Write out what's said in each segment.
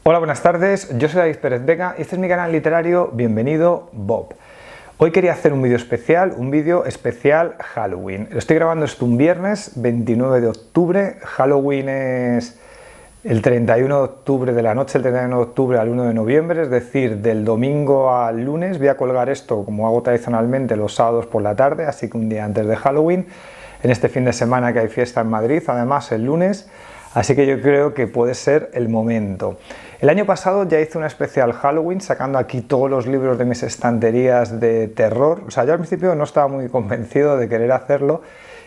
Hola, buenas tardes, yo soy David Pérez Vega y este es mi canal literario Bienvenido Bob. Hoy quería hacer un vídeo especial Halloween. Lo estoy grabando esto un viernes 29 de octubre, Halloween es el 31 de octubre de la noche, el 31 de octubre al 1 de noviembre, es decir, del domingo al lunes. Voy a colgar esto como hago tradicionalmente los sábados por la tarde, así que un día antes de Halloween, en este fin de semana que hay fiesta en Madrid, además el lunes. Así que yo creo que puede ser el momento. El año pasado ya hice una especial Halloween sacando aquí todos los libros de mis estanterías de terror. O sea, yo al principio no estaba muy convencido de querer hacerlo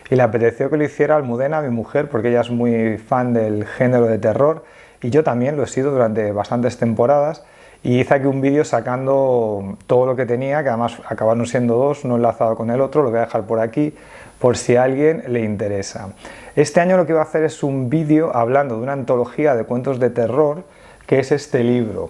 y le apeteció que lo hiciera a Almudena, mi mujer, porque ella es muy fan del género de terror y yo también lo he sido durante bastantes temporadas. Y hice aquí un vídeo sacando todo lo que tenía, que además acabaron siendo dos, no enlazado con el otro, lo voy a dejar por aquí por si a alguien le interesa. Este año lo que voy a hacer es un vídeo hablando de una antología de cuentos de terror, que es este libro.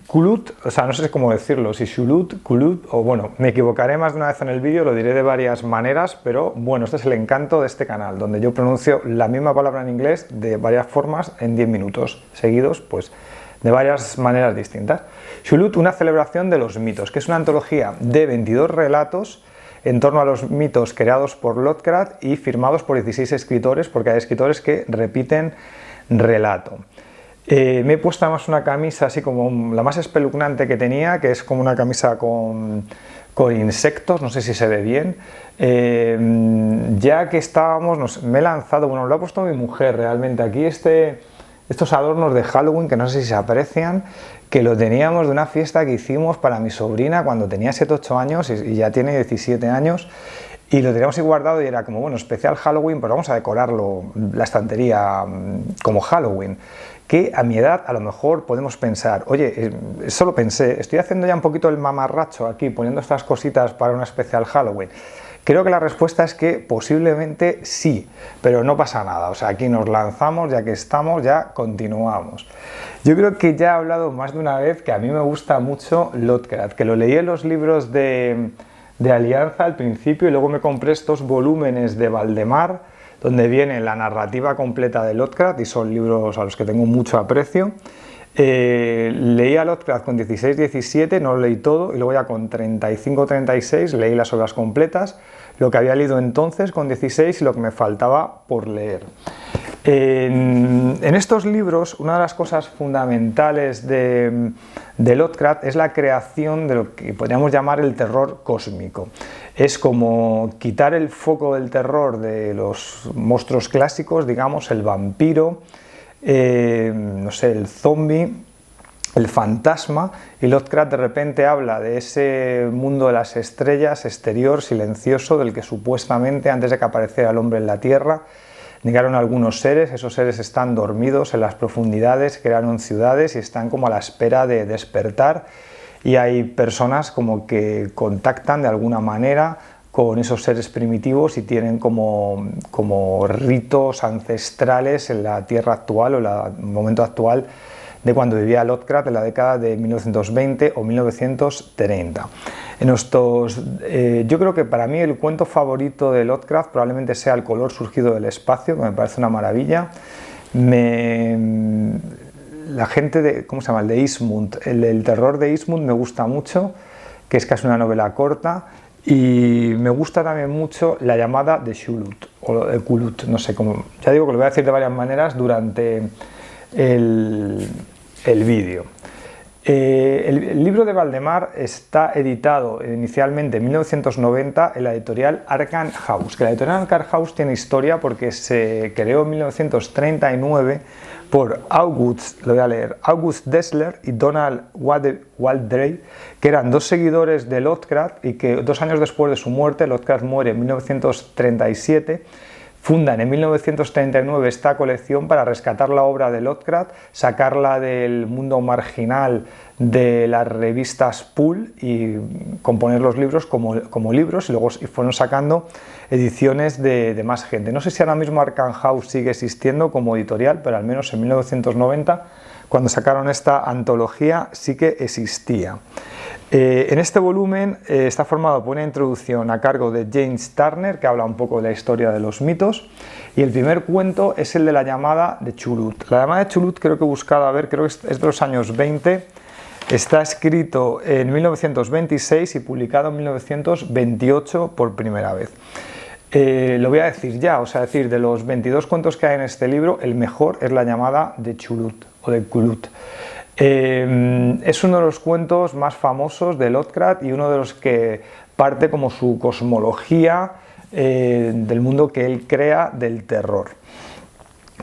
Kulut, o sea, no sé cómo decirlo, si Shulut, Kulut, o bueno, me equivocaré más de una vez en el vídeo, lo diré de varias maneras, pero bueno, este es el encanto de este canal, donde yo pronuncio la misma palabra en inglés de varias formas en 10 minutos seguidos, pues de varias maneras distintas. Shulut, una celebración de los mitos, que es una antología de 22 relatos en torno a los mitos creados por Lovecraft y firmados por 16 escritores, porque hay escritores que repiten relato. Me he puesto además una camisa así como la más espeluznante que tenía, que es como una camisa con insectos, no sé si se ve bien. Ya que estábamos, me he lanzado, bueno, lo ha puesto mi mujer realmente aquí, estos adornos de Halloween, que no sé si se aprecian, que lo teníamos de una fiesta que hicimos para mi sobrina cuando tenía 7-8 años y ya tiene 17 años, y lo teníamos ahí guardado y era como, bueno, especial Halloween, pues vamos a decorarlo, la estantería como Halloween. Que a mi edad a lo mejor podemos pensar, oye, eso lo pensé, estoy haciendo ya un poquito el mamarracho aquí, poniendo estas cositas para una especial Halloween. Creo que la respuesta es que posiblemente sí, pero no pasa nada, o sea, aquí nos lanzamos, ya que estamos, ya continuamos. Yo creo que ya he hablado más de una vez que a mí me gusta mucho Lovecraft, que lo leí en los libros de Alianza al principio y luego me compré estos volúmenes de Valdemar, donde viene la narrativa completa de Lovecraft y son libros a los que tengo mucho aprecio. Leí a Lovecraft con 16-17, no lo leí todo, y luego ya con 35-36 leí las obras completas, lo que había leído entonces con 16 y lo que me faltaba por leer. En estos libros, una de las cosas fundamentales de Lovecraft es la creación de lo que podríamos llamar el terror cósmico. Es como quitar el foco del terror de los monstruos clásicos, digamos, el vampiro, no sé, el zombie, el fantasma, y Lovecraft de repente habla de ese mundo de las estrellas exterior, silencioso, del que supuestamente antes de que apareciera el hombre en la Tierra llegaron algunos seres. Esos seres están dormidos en las profundidades, crearon ciudades y están como a la espera de despertar, y hay personas como que contactan de alguna manera con esos seres primitivos y tienen como ritos ancestrales en la Tierra actual o el momento actual de cuando vivía Lovecraft en la década de 1920 o 1930. Yo creo que para mí el cuento favorito de Lovecraft probablemente sea El color surgido del espacio, que me parece una maravilla. La gente de, ¿cómo se llama? El de Eastmond, el terror de Eastmond me gusta mucho, que es casi una novela corta, y me gusta también mucho La llamada de Shulut, o de Kulut, no sé cómo, ya digo que lo voy a decir de varias maneras durante el vídeo. El libro de Valdemar está editado inicialmente en 1990 en la editorial Arkham House, que la editorial Arkham House tiene historia porque se creó en 1939 por August Dessler y Donald Waldrey, que eran dos seguidores de Lovecraft y que 2 años después de su muerte, Lovecraft muere en 1937, fundan en 1939 esta colección para rescatar la obra de Lovecraft, sacarla del mundo marginal de las revistas pulp y componer los libros como libros, y luego fueron sacando ediciones de más gente. No sé si ahora mismo Arkham House sigue existiendo como editorial, pero al menos en 1990, cuando sacaron esta antología, sí que existía. En este volumen está formado por una introducción a cargo de James Turner, que habla un poco de la historia de los mitos, y el primer cuento es el de la llamada de Chulut. La llamada de Chulut creo que he buscado, a ver, creo que es de los años 20, está escrito en 1926 y publicado en 1928 por primera vez. Lo voy a decir ya, o sea, decir, de los 22 cuentos que hay en este libro, el mejor es la llamada de Chulut o de Culut. Es uno de los cuentos más famosos de Lovecraft y uno de los que parte como su cosmología del mundo que él crea del terror.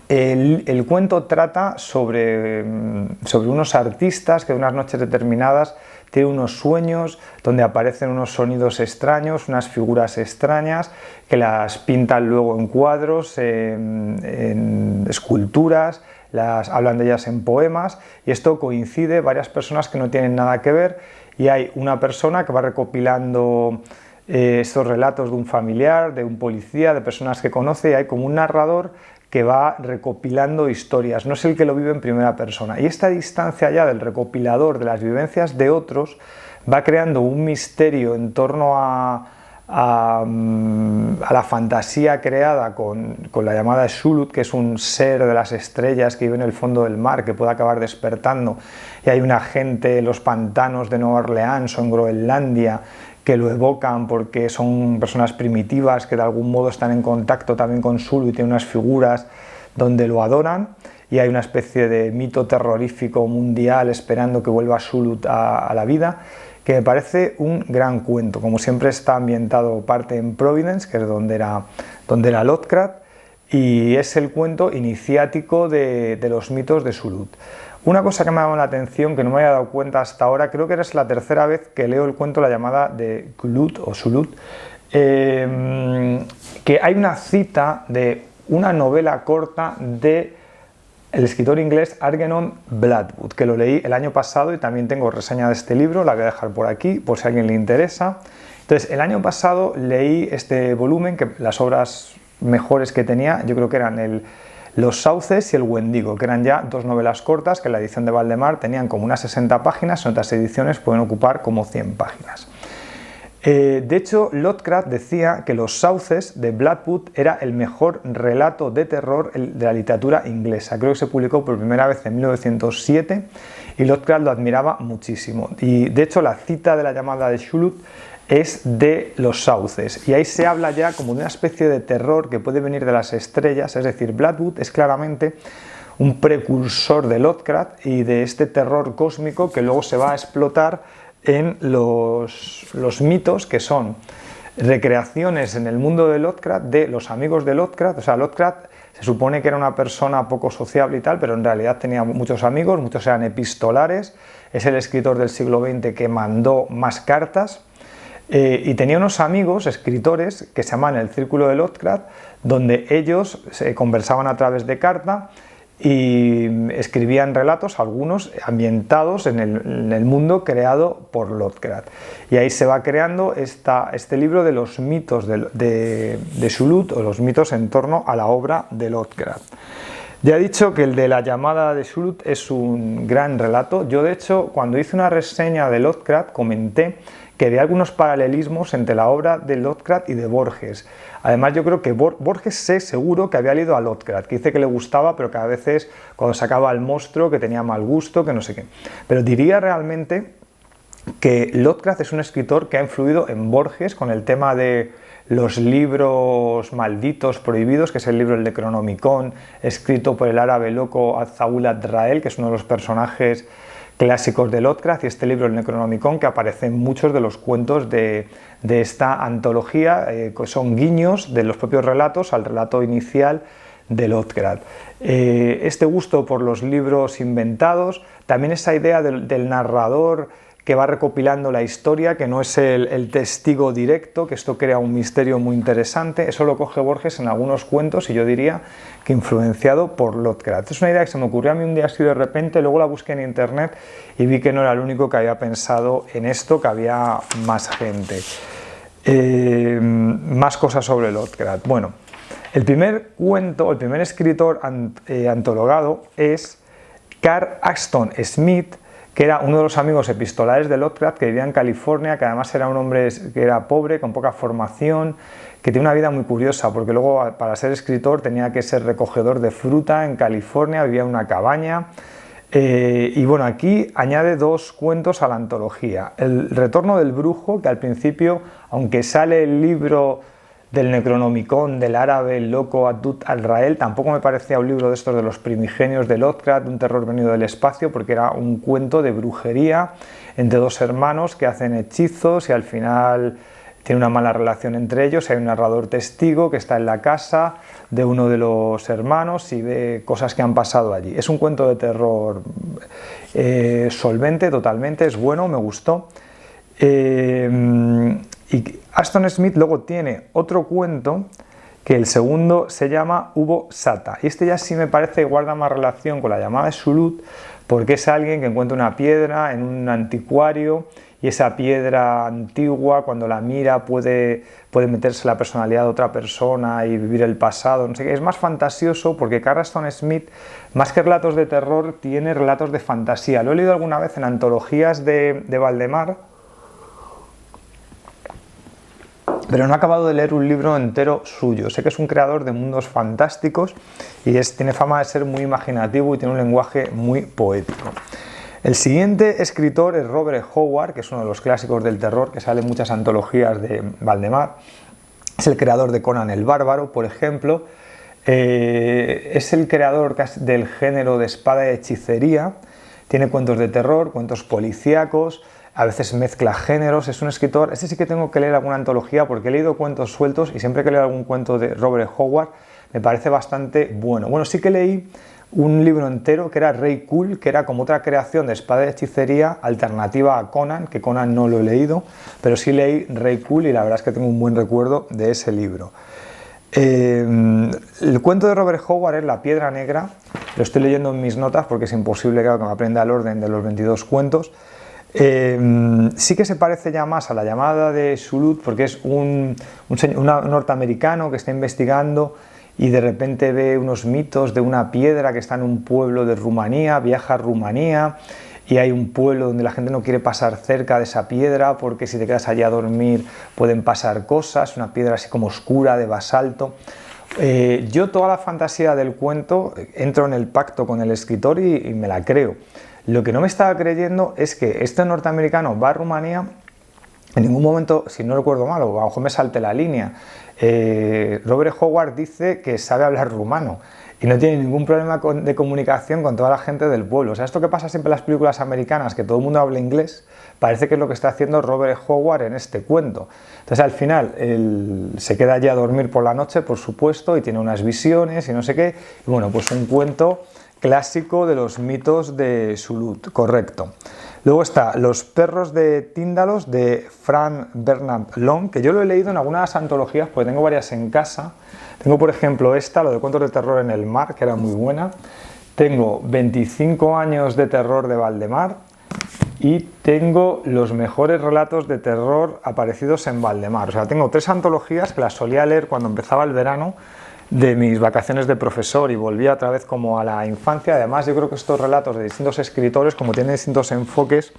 El cuento trata sobre unos artistas que en unas noches determinadas tienen unos sueños donde aparecen unos sonidos extraños, unas figuras extrañas que las pintan luego en cuadros, en esculturas, hablan de ellas en poemas, y esto coincide varias personas que no tienen nada que ver, y hay una persona que va recopilando estos relatos de un familiar, de un policía, de personas que conoce, y hay como un narrador que va recopilando historias, no es el que lo vive en primera persona. Y esta distancia ya del recopilador de las vivencias de otros va creando un misterio en torno a la fantasía creada con la llamada Shulud, que es un ser de las estrellas que vive en el fondo del mar, que puede acabar despertando, y hay una gente en los pantanos de Nueva Orleans o en Groenlandia que lo evocan porque son personas primitivas que de algún modo están en contacto también con Shulud y tienen unas figuras donde lo adoran, y hay una especie de mito terrorífico mundial esperando que vuelva Shulud a la vida, que me parece un gran cuento. Como siempre está ambientado parte en Providence, que es donde era Lovecraft, y es el cuento iniciático de los mitos de Shulud. Una cosa que me ha llamado la atención, que no me había dado cuenta hasta ahora, creo que es la tercera vez que leo el cuento La llamada de Culut o Shulud, que hay una cita de una novela corta de el escritor inglés Algernon Blackwood, que lo leí el año pasado y también tengo reseña de este libro, la voy a dejar por aquí por si a alguien le interesa. Entonces, el año pasado leí este volumen, que las obras mejores que tenía, yo creo que eran Los sauces y El Wendigo, que eran ya dos novelas cortas que en la edición de Valdemar tenían como unas 60 páginas, en otras ediciones pueden ocupar como 100 páginas. De hecho, Lovecraft decía que Los sauces de Blackwood era el mejor relato de terror de la literatura inglesa. Creo que se publicó por primera vez en 1907 y Lovecraft lo admiraba muchísimo. Y de hecho, la cita de la llamada de Shulud es de Los sauces, y ahí se habla ya como de una especie de terror que puede venir de las estrellas, es decir, Blackwood es claramente un precursor de Lovecraft y de este terror cósmico que luego se va a explotar en los mitos, que son recreaciones en el mundo de Lovecraft de los amigos de Lovecraft. O sea, Lovecraft se supone que era una persona poco sociable y tal, pero en realidad tenía muchos amigos, muchos eran epistolares, es el escritor del siglo XX que mandó más cartas. Y tenía unos amigos, escritores, que se llamaban el Círculo de Lovecraft, donde ellos se conversaban a través de carta y escribían relatos, algunos ambientados en el mundo creado por Lovecraft. Y ahí se va creando este libro de los mitos de Shulud, o los mitos en torno a la obra de Lovecraft. Ya he dicho que el de la llamada de Shulud es un gran relato. Yo, de hecho, cuando hice una reseña de Lovecraft, comenté que había algunos paralelismos entre la obra de Lovecraft y de Borges. Además, yo creo que Borges sé seguro que había leído a Lovecraft, que dice que le gustaba, pero que a veces cuando sacaba al monstruo que tenía mal gusto, que no sé qué. Pero diría realmente que Lovecraft es un escritor que ha influido en Borges con el tema de los libros malditos, prohibidos, que es el libro El Necronomicon, escrito por el árabe loco Azaul Azrael, que es uno de los personajes clásicos de Lovecraft, y este libro, el Necronomicon, que aparece en muchos de los cuentos de esta antología, que son guiños de los propios relatos al relato inicial de Lovecraft. Este gusto por los libros inventados, también esa idea del narrador que va recopilando la historia, que no es el testigo directo, que esto crea un misterio muy interesante. Eso lo coge Borges en algunos cuentos, y yo diría que influenciado por Lovecraft. Es una idea que se me ocurrió a mí un día así de repente, luego la busqué en internet y vi que no era el único que había pensado en esto, que había más gente. Más cosas sobre Lovecraft. Bueno, el primer cuento, el primer escritor antologado es Carl Aston Smith, que era uno de los amigos epistolares de Lovecraft, que vivía en California, que además era un hombre que era pobre, con poca formación, que tiene una vida muy curiosa, porque luego para ser escritor tenía que ser recogedor de fruta en California, vivía en una cabaña. Y bueno, aquí añade 2 cuentos a la antología. El retorno del brujo, que al principio, aunque sale el libro del Necronomicon del árabe loco Abdul al-Rael, tampoco me parecía un libro de estos de los primigenios de Lovecraft, de un terror venido del espacio, porque era un cuento de brujería entre 2 hermanos que hacen hechizos y al final tiene una mala relación entre ellos. Hay un narrador testigo que está en la casa de uno de los hermanos y ve cosas que han pasado allí. Es un cuento de terror solvente totalmente, es bueno, me gustó. Y Aston Smith luego tiene otro cuento que el segundo se llama Hubo Sata, y este ya sí me parece que guarda más relación con la llamada de Sulut, porque es alguien que encuentra una piedra en un anticuario y esa piedra antigua, cuando la mira, puede meterse la personalidad de otra persona y vivir el pasado, no sé qué. Es más fantasioso porque Carl Aston Smith, más que relatos de terror, tiene relatos de fantasía. Lo he leído alguna vez en antologías de Valdemar, pero no he acabado de leer un libro entero suyo. Sé que es un creador de mundos fantásticos y tiene fama de ser muy imaginativo y tiene un lenguaje muy poético. El siguiente escritor es Robert Howard, que es uno de los clásicos del terror, que sale en muchas antologías de Valdemar. Es el creador de Conan el Bárbaro, por ejemplo. Es el creador del género de espada y hechicería. Tiene cuentos de terror, cuentos policíacos, a veces mezcla géneros. Es un escritor, este sí que tengo que leer alguna antología porque he leído cuentos sueltos y siempre que leo algún cuento de Robert Howard me parece bastante bueno. Bueno, sí que leí un libro entero que era Rey Cool, que era como otra creación de espada y hechicería alternativa a Conan, que Conan no lo he leído, pero sí leí Rey Cool y la verdad es que tengo un buen recuerdo de ese libro. El cuento de Robert Howard es La Piedra Negra, lo estoy leyendo en mis notas porque es imposible, claro, que me aprenda el orden de los 22 cuentos. Sí que se parece ya más a la llamada de Sulut porque es un norteamericano que está investigando y de repente ve unos mitos de una piedra que está en un pueblo de Rumanía, viaja a Rumanía y hay un pueblo donde la gente no quiere pasar cerca de esa piedra porque si te quedas allí a dormir pueden pasar cosas, una piedra así como oscura de basalto. Yo toda la fantasía del cuento entro en el pacto con el escritor y me la creo. Lo que no me estaba creyendo es que este norteamericano va a Rumanía. En ningún momento, si no recuerdo mal, o a lo mejor me salte la línea, Robert Howard dice que sabe hablar rumano y no tiene ningún problema de comunicación con toda la gente del pueblo. O sea, esto que pasa siempre en las películas americanas, que todo el mundo habla inglés, parece que es lo que está haciendo Robert Howard en este cuento. Entonces al final él se queda allí a dormir por la noche, por supuesto, y tiene unas visiones y no sé qué, y bueno, pues un cuento clásico de los mitos de Sulut, correcto. Luego está Los perros de Tíndalos de Frank Bernard Long, que yo lo he leído en algunas antologías, porque tengo varias en casa. Tengo, por ejemplo, esta, lo de cuentos de terror en el mar, que era muy buena. Tengo 25 años de terror de Valdemar y tengo los mejores relatos de terror aparecidos en Valdemar. O sea, tengo 3 antologías que las solía leer cuando empezaba el verano de mis vacaciones de profesor y volvía otra vez como a la infancia. Además, yo creo que estos relatos de distintos escritores, como tienen distintos enfoques,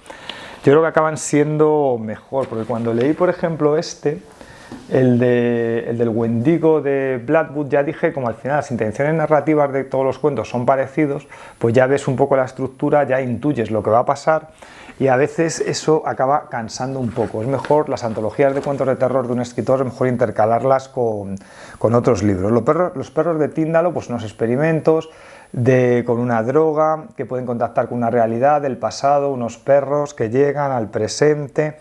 yo creo que acaban siendo mejor, porque cuando leí, por ejemplo, el del Wendigo de Blackwood, ya dije, como al final las intenciones narrativas de todos los cuentos son parecidos, pues ya ves un poco la estructura, ya intuyes lo que va a pasar y a veces eso acaba cansando un poco. Es mejor las antologías de cuentos de terror de un escritor, es mejor intercalarlas con otros libros. Los perros de Tíndalo, pues unos experimentos con una droga que pueden contactar con una realidad del pasado, unos perros que llegan al presente.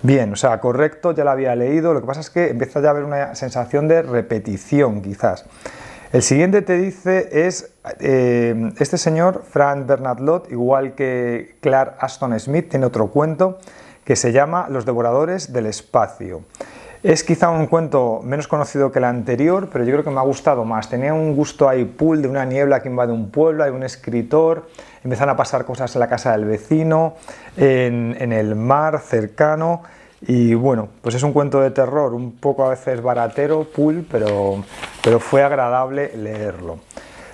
Bien, o sea, correcto, ya lo había leído, lo que pasa es que empieza ya a haber una sensación de repetición quizás. El siguiente te dice es este señor, Frank Bernard Lott, igual que Clark Aston Smith, tiene otro cuento que se llama Los devoradores del espacio. Es quizá un cuento menos conocido que el anterior, pero yo creo que me ha gustado más. Tenía un gusto ahí pool de una niebla que invade un pueblo, hay un escritor, empiezan a pasar cosas en la casa del vecino, en el mar cercano, Y bueno, pues es un cuento de terror, un poco a veces baratero, pulp, pero fue agradable leerlo.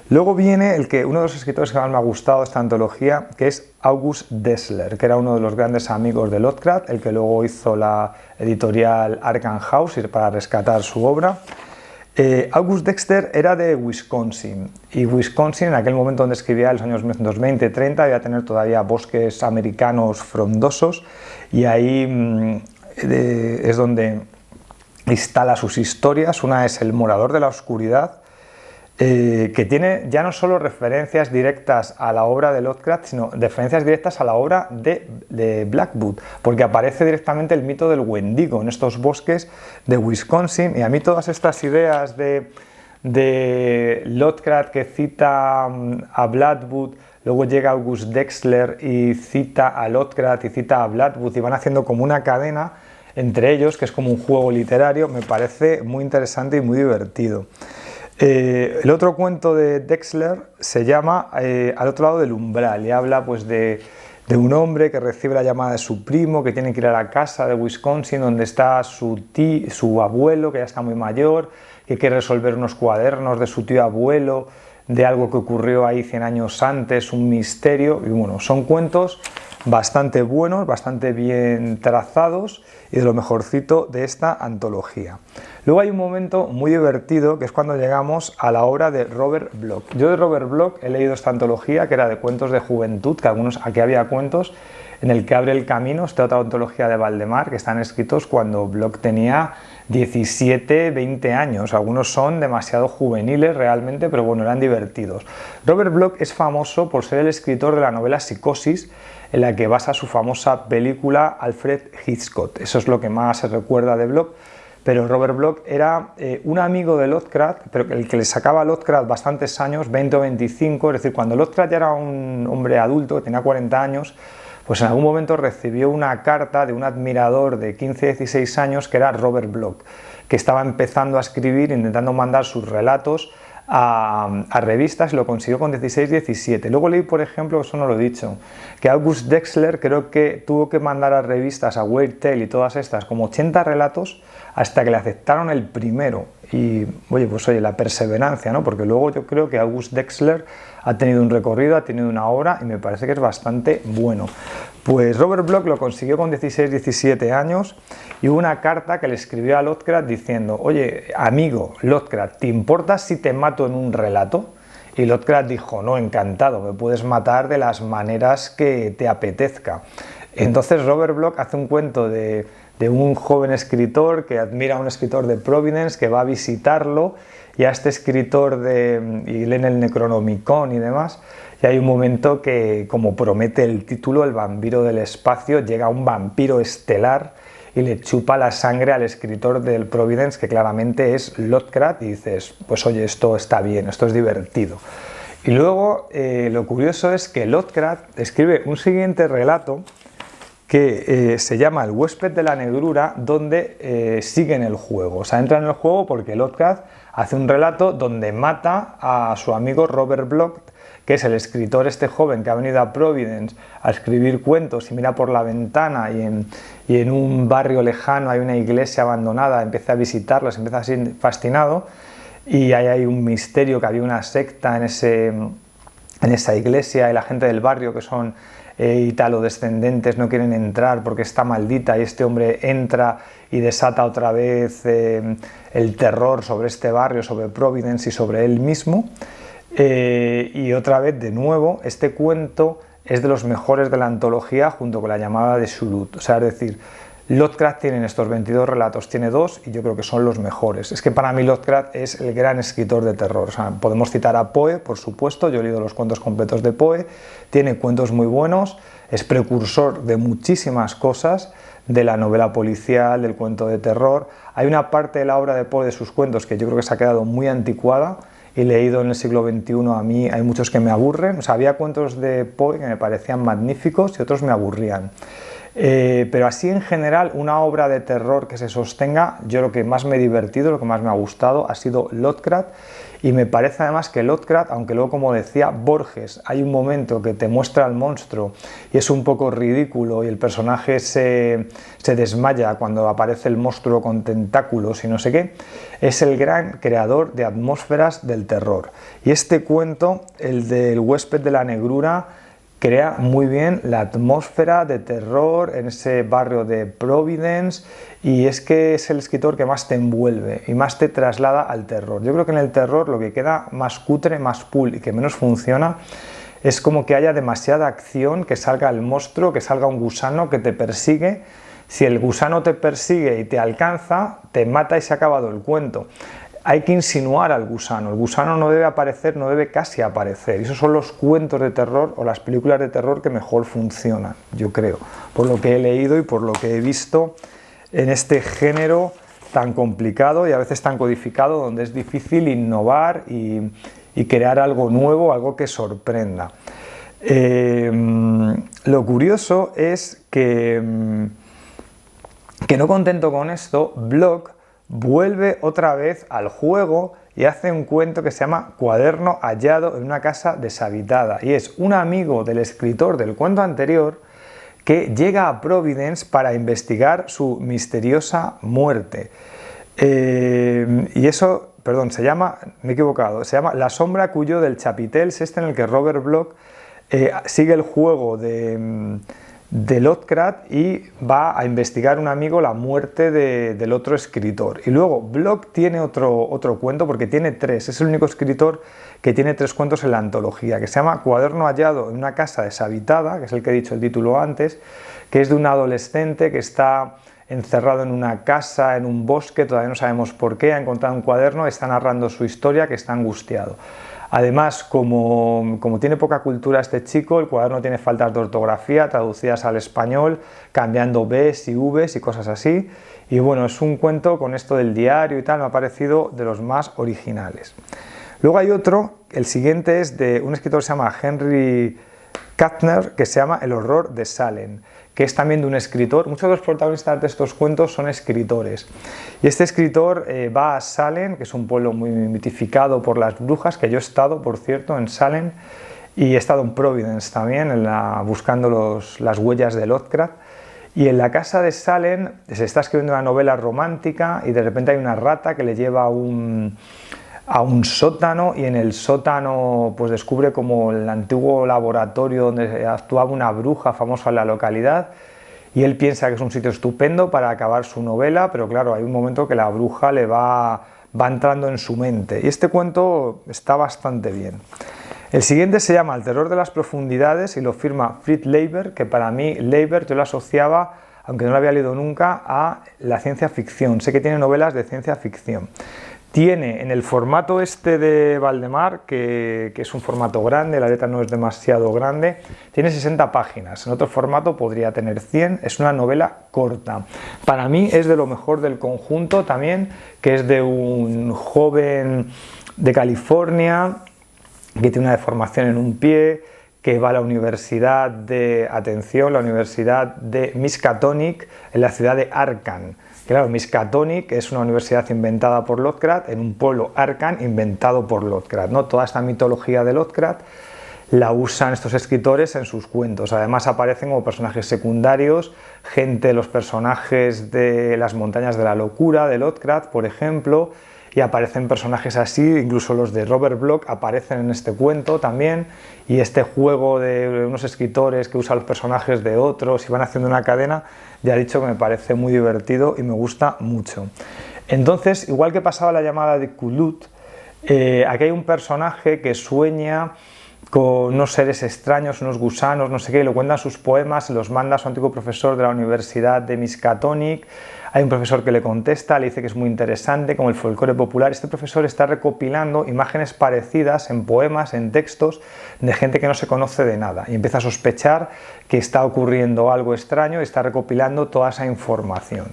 Luego viene uno de los escritores que más me ha gustado de esta antología, que es August Dessler, que era uno de los grandes amigos de Lovecraft, el que luego hizo la editorial Arkham House para rescatar su obra. August Dexter era de Wisconsin, y Wisconsin en aquel momento donde escribía, en los años 1920-30, iba a tener todavía bosques americanos frondosos, y ahí es donde instala sus historias. Una es El morador de la oscuridad, que tiene ya no solo referencias directas a la obra de Lovecraft, sino referencias directas a la obra de Blackwood, porque aparece directamente el mito del Wendigo en estos bosques de Wisconsin. Y a mí todas estas ideas de Lovecraft que cita a Blackwood, luego llega August Dexler y cita a Lovecraft y cita a Blackwood, y van haciendo como una cadena entre ellos, que es como un juego literario, me parece muy interesante y muy divertido. El otro cuento de Dexler se llama Al otro lado del umbral, y habla pues de un hombre que recibe la llamada de su primo, que tiene que ir a la casa de Wisconsin donde está su abuelo, que ya está muy mayor, que quiere resolver unos cuadernos de su tío abuelo, de algo que ocurrió ahí 100 años antes, un misterio. Y bueno, son cuentos bastante buenos, bastante bien trazados y de lo mejorcito de esta antología. Luego hay un momento muy divertido, que es cuando llegamos a la obra de Robert Bloch. Yo de Robert Bloch he leído esta antología, que era de cuentos de juventud, que aquí había cuentos en el que abre el camino esta otra antología de Valdemar, que están escritos cuando Bloch tenía 17, 20 años. Algunos son demasiado juveniles realmente, pero bueno, eran divertidos. Robert Bloch es famoso por ser el escritor de la novela Psicosis, en la que basa su famosa película Alfred Hitchcock. Eso es lo que más se recuerda de Bloch. Pero Robert Bloch era un amigo de Lovecraft, pero el que le sacaba a Lovecraft bastantes años, 20 o 25, es decir, cuando Lovecraft ya era un hombre adulto, que tenía 40 años, pues en algún momento recibió una carta de un admirador de 15-16 años, que era Robert Bloch, que estaba empezando a escribir, intentando mandar sus relatos a revistas, y lo consiguió con 16-17. Luego leí, por ejemplo, eso no lo he dicho, que August Dexler creo que tuvo que mandar a revistas, a Weird Tale y todas estas, como 80 relatos, hasta que le aceptaron el primero. Y oye, pues oye, la perseverancia, ¿no? Porque luego yo creo que August Dexler ha tenido un recorrido, ha tenido una obra, y me parece que es bastante bueno. Pues Robert Bloch lo consiguió con 16-17 años, y hubo una carta que le escribió a Lovecraft diciendo: oye, amigo Lovecraft, ¿te importa si te mato en un relato? Y Lovecraft dijo: no, encantado, me puedes matar de las maneras que te apetezca. Entonces Robert Bloch hace un cuento de un joven escritor que admira a un escritor de Providence, que va a visitarlo, y a este escritor y leen el Necronomicon y demás, y hay un momento que, como promete el título, el vampiro del espacio, llega un vampiro estelar y le chupa la sangre al escritor del Providence, que claramente es Lovecraft, y dices, pues oye, esto está bien, esto es divertido. Y luego lo curioso es que Lovecraft escribe un siguiente relato que se llama El huésped de la negrura, donde siguen el juego. O sea, entra en el juego porque Lovecraft hace un relato donde mata a su amigo Robert Bloch, que es el escritor este joven que ha venido a Providence a escribir cuentos y mira por la ventana, y en un barrio lejano hay una iglesia abandonada, empieza a visitarlos, empieza a ser fascinado, y ahí hay un misterio, que había una secta en esa iglesia, y la gente del barrio, que son italodescendentes, no quieren entrar porque está maldita, y este hombre entra y desata otra vez el terror sobre este barrio, sobre Providence y sobre él mismo. Y otra vez, de nuevo, este cuento es de los mejores de la antología, junto con La llamada de Shurut. O sea, es decir, Lovecraft tiene en estos 22 relatos, tiene 2, y yo creo que son los mejores. Es que para mí Lovecraft es el gran escritor de terror. O sea, podemos citar a Poe, por supuesto, yo he leído los cuentos completos de Poe, tiene cuentos muy buenos, es precursor de muchísimas cosas, de la novela policial, del cuento de terror. Hay una parte de la obra de Poe, de sus cuentos, que yo creo que se ha quedado muy anticuada, y leído en el siglo XXI, a mí hay muchos que me aburren. O sea, había cuentos de Poe que me parecían magníficos y otros me aburrían. Pero así en general, una obra de terror que se sostenga, yo lo que más me he divertido, lo que más me ha gustado ha sido Lovecraft, y me parece además que Lovecraft, aunque luego, como decía Borges, hay un momento que te muestra al monstruo y es un poco ridículo y el personaje se desmaya cuando aparece el monstruo con tentáculos y no sé qué, es el gran creador de atmósferas del terror. Y este cuento, el del huésped de la negrura, crea muy bien la atmósfera de terror en ese barrio de Providence, y es que es el escritor que más te envuelve y más te traslada al terror. Yo creo que en el terror lo que queda más cutre, más pulp y que menos funciona es como que haya demasiada acción, que salga el monstruo, que salga un gusano que te persigue. Si el gusano te persigue y te alcanza, te mata y se ha acabado el cuento. Hay que insinuar al gusano, el gusano no debe aparecer, no debe casi aparecer. Y esos son los cuentos de terror o las películas de terror que mejor funcionan, yo creo, por lo que he leído y por lo que he visto en este género tan complicado y a veces tan codificado, donde es difícil innovar y crear algo nuevo, algo que sorprenda. Lo curioso es que no contento con esto, Bloch vuelve otra vez al juego y hace un cuento que se llama Cuaderno hallado en una casa deshabitada, y es un amigo del escritor del cuento anterior que llega a Providence para investigar su misteriosa muerte. Y eso, perdón, se llama, me he equivocado, se llama La sombra que huyó del Chapitel, es este en el que Robert Bloch sigue el juego de Lovecraft y va a investigar un amigo la muerte del otro escritor. Y luego Bloch tiene otro cuento, porque tiene tres, es el único escritor que tiene tres cuentos en la antología, que se llama Cuaderno hallado en una casa deshabitada, que es el que he dicho el título antes, que es de un adolescente que está encerrado en una casa, en un bosque, todavía no sabemos por qué, ha encontrado un cuaderno, está narrando su historia, que está angustiado. Además, como tiene poca cultura este chico, el cuaderno tiene faltas de ortografía traducidas al español, cambiando Bs y Vs y cosas así. Y bueno, es un cuento con esto del diario y tal, me ha parecido de los más originales. Luego hay otro, el siguiente es de un escritor que se llama Henry Kattner, que se llama El horror de Salem, que es también de un escritor. Muchos de los protagonistas de estos cuentos son escritores. Y este escritor va a Salem, que es un pueblo muy mitificado por las brujas, que yo he estado, por cierto, en Salem, y he estado en Providence también, buscando las huellas de Lovecraft. Y en la casa de Salem se está escribiendo una novela romántica y de repente hay una rata que le lleva a un sótano, y en el sótano pues descubre como el antiguo laboratorio donde actuaba una bruja famosa en la localidad, y él piensa que es un sitio estupendo para acabar su novela, pero claro, hay un momento que la bruja le va entrando en su mente, y este cuento está bastante bien. El siguiente se llama El terror de las profundidades y lo firma Fritz Leiber, que para mí Leiber yo lo asociaba, aunque no lo había leído nunca, a la ciencia ficción. Sé que tiene novelas de ciencia ficción. Tiene en el formato este de Valdemar, que es un formato grande, la letra no es demasiado grande, tiene 60 páginas, en otro formato podría tener 100, es una novela corta. Para mí es de lo mejor del conjunto también, que es de un joven de California que tiene una deformación en un pie, que va a la universidad de, atención, la universidad de Miskatonic en la ciudad de Arkham. Claro, Miskatonic es una universidad inventada por Lovecraft en un pueblo Arkham inventado por Lovecraft, ¿no? Toda esta mitología de Lovecraft la usan estos escritores en sus cuentos. Además aparecen como personajes secundarios, gente, los personajes de Las montañas de la locura de Lovecraft, por ejemplo, y aparecen personajes así, incluso los de Robert Bloch aparecen en este cuento también, y este juego de unos escritores que usan los personajes de otros y van haciendo una cadena, ya he dicho que me parece muy divertido y me gusta mucho. Entonces, igual que pasaba La llamada de Cthulhu, aquí hay un personaje que sueña con unos seres extraños, unos gusanos, no sé qué, y lo cuentan sus poemas, los manda a su antiguo profesor de la Universidad de Miskatonic. Hay un profesor que le contesta, le dice que es muy interesante, como el folclore popular. Este profesor está recopilando imágenes parecidas en poemas, en textos, de gente que no se conoce de nada, y empieza a sospechar que está ocurriendo algo extraño y está recopilando toda esa información.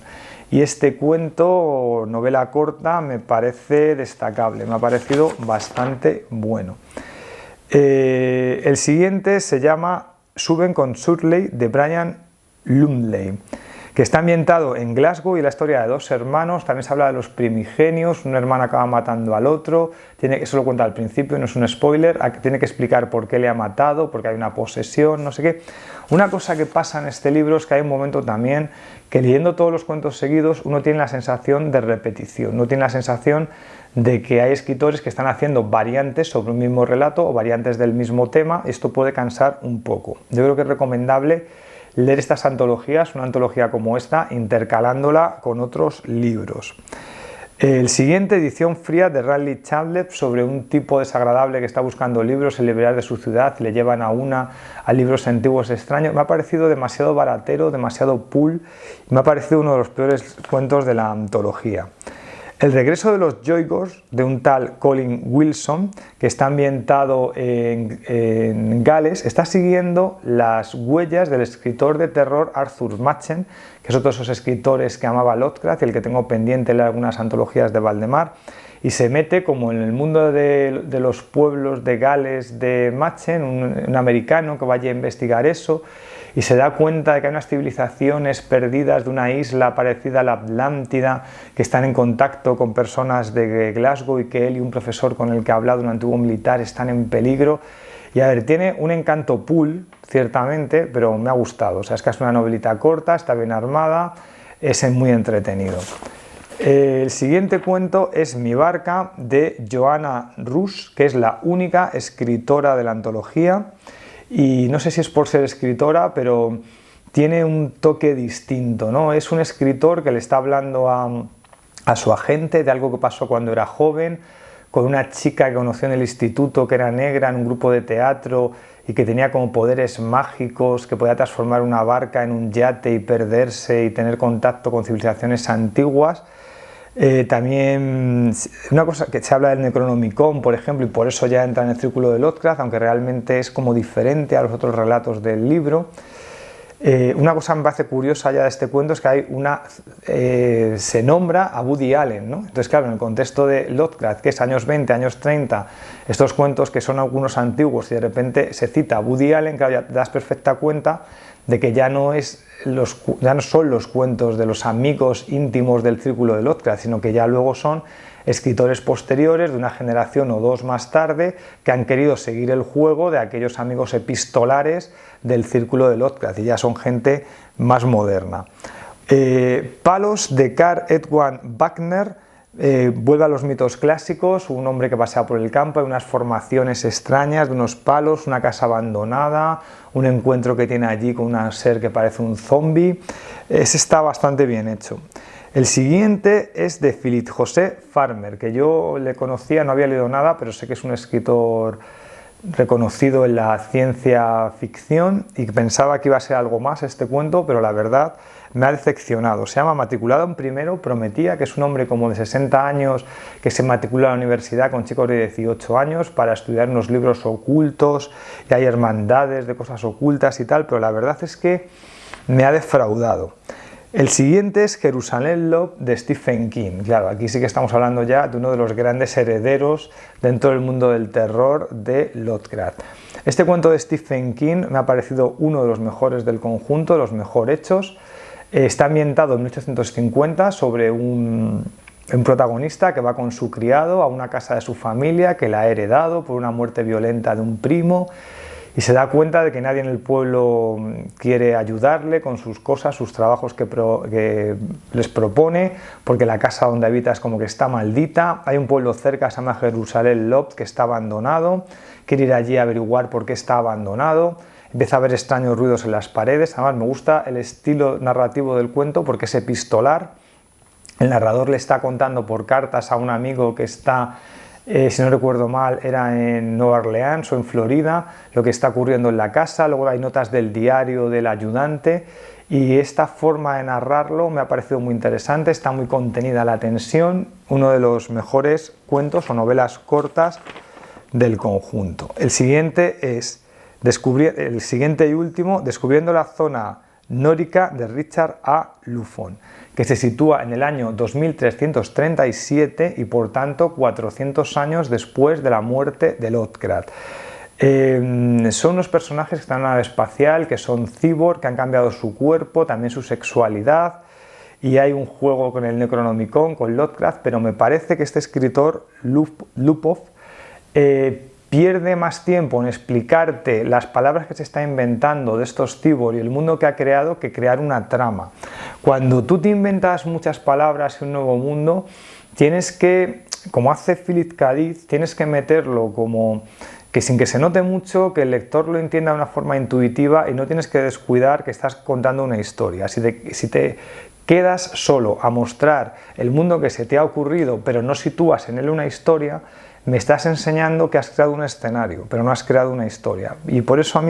Y este cuento, novela corta, me parece destacable, me ha parecido bastante bueno. El siguiente se llama Suben con Surley, de Brian Lumley. que está ambientado en Glasgow y la historia de dos hermanos. También se habla de los primigenios, un hermano acaba matando al otro, eso lo cuenta al principio, no es un spoiler, tiene que explicar por qué le ha matado, porque hay una posesión, no sé qué. Una cosa que pasa en este libro es que hay un momento también que leyendo todos los cuentos seguidos uno tiene la sensación de repetición, uno tiene la sensación de que hay escritores que están haciendo variantes sobre un mismo relato o variantes del mismo tema. Esto puede cansar un poco. Yo creo que es recomendable leer estas antologías, una antología como esta, intercalándola con otros libros. El siguiente, Edición fría de Radley Chadleff, sobre un tipo desagradable que está buscando libros en librerías de su ciudad y le llevan a libros antiguos extraños. Me ha parecido demasiado baratero, demasiado pulp, y me ha parecido uno de los peores cuentos de la antología. El regreso de los Yoigos, de un tal Colin Wilson, que está ambientado en Gales, está siguiendo las huellas del escritor de terror Arthur Machen, que es otro de esos escritores que amaba Lovecraft y el que tengo pendiente leer algunas antologías de Valdemar, y se mete como en el mundo de los pueblos de Gales de Machen, un americano que vaya a investigar eso, y se da cuenta de que hay unas civilizaciones perdidas de una isla parecida a la Atlántida que están en contacto con personas de Glasgow y que él y un profesor con el que ha hablado, un antiguo militar, están en peligro. Y a ver, tiene un encanto pulp, ciertamente, pero me ha gustado. O sea, es que es una novelita corta, está bien armada, es muy entretenido. El siguiente cuento es Mi barca, de Joanna Russ, que es la única escritora de la antología. Y no sé si es por ser escritora, pero tiene un toque distinto, ¿no? Es un escritor que le está hablando a su agente de algo que pasó cuando era joven, con una chica que conoció en el instituto que era negra en un grupo de teatro y que tenía como poderes mágicos, que podía transformar una barca en un yate y perderse y tener contacto con civilizaciones antiguas. También una cosa que se habla del Necronomicon, por ejemplo, y por eso ya entra en el círculo de Lovecraft, aunque realmente es como diferente a los otros relatos del libro. Una cosa que me parece curiosa ya de este cuento es que se nombra a Woody Allen, ¿no? Entonces, claro, en el contexto de Lovecraft, que es años 20, años 30, estos cuentos que son algunos antiguos y de repente se cita a Woody Allen, claro, ya te das perfecta cuenta de que ya no son los cuentos de los amigos íntimos del círculo de Lovecraft, sino que ya luego son escritores posteriores de una generación o dos más tarde que han querido seguir el juego de aquellos amigos epistolares del círculo de Lovecraft y ya son gente más moderna. Palos, de Karl Edward Wagner, vuelve a los mitos clásicos, un hombre que pasea por el campo, hay unas formaciones extrañas de unos palos, una casa abandonada, un encuentro que tiene allí con un ser que parece un zombie. Ese está bastante bien hecho. El siguiente es de Philip José Farmer, que yo le conocía, no había leído nada, pero sé que es un escritor reconocido en la ciencia ficción y pensaba que iba a ser algo más este cuento, pero la verdad me ha decepcionado. Se llama Matriculado en primero, prometía que es un hombre como de 60 años que se matricula a la universidad con chicos de 18 años para estudiar unos libros ocultos y hay hermandades de cosas ocultas y tal, pero la verdad es que me ha defraudado. El siguiente es Jerusalem Love, de Stephen King. Claro, aquí sí que estamos hablando ya de uno de los grandes herederos dentro del mundo del terror de Lovecraft. Este cuento de Stephen King me ha parecido uno de los mejores del conjunto, de los mejor hechos. Está ambientado en 1850 sobre un protagonista que va con su criado a una casa de su familia que la ha heredado por una muerte violenta de un primo y se da cuenta de que nadie en el pueblo quiere ayudarle con sus cosas, sus trabajos que les propone, porque la casa donde habita es como que está maldita. Hay un pueblo cerca, se llama Jerusalem Love, que está abandonado, quiere ir allí a averiguar por qué está abandonado. Empieza a haber extraños ruidos en las paredes. Además me gusta el estilo narrativo del cuento porque es epistolar. El narrador le está contando por cartas a un amigo que está, si no recuerdo mal, era en Nueva Orleans o en Florida, lo que está ocurriendo en la casa. Luego hay notas del diario del ayudante y esta forma de narrarlo me ha parecido muy interesante. Está muy contenida la tensión, uno de los mejores cuentos o novelas cortas del conjunto. El siguiente es el siguiente y último, Descubriendo la zona nórica, de Richard A. Lufon, que se sitúa en el año 2337 y por tanto 400 años después de la muerte de Lovecraft. Son unos personajes que están en una nave espacial, que son cyborg, que han cambiado su cuerpo, también su sexualidad, y hay un juego con el Necronomicon, con Lovecraft, pero me parece que este escritor, Lupov, pierde más tiempo en explicarte las palabras que se está inventando de estos cyborg y el mundo que ha creado que crear una trama. Cuando tú te inventas muchas palabras y un nuevo mundo, tienes que, como hace Philip K. Dick, tienes que meterlo como que sin que se note mucho, que el lector lo entienda de una forma intuitiva y no tienes que descuidar que estás contando una historia. Si te quedas solo a mostrar el mundo que se te ha ocurrido, pero no sitúas en él una historia, me estás enseñando que has creado un escenario, pero no has creado una historia. Y por eso a mí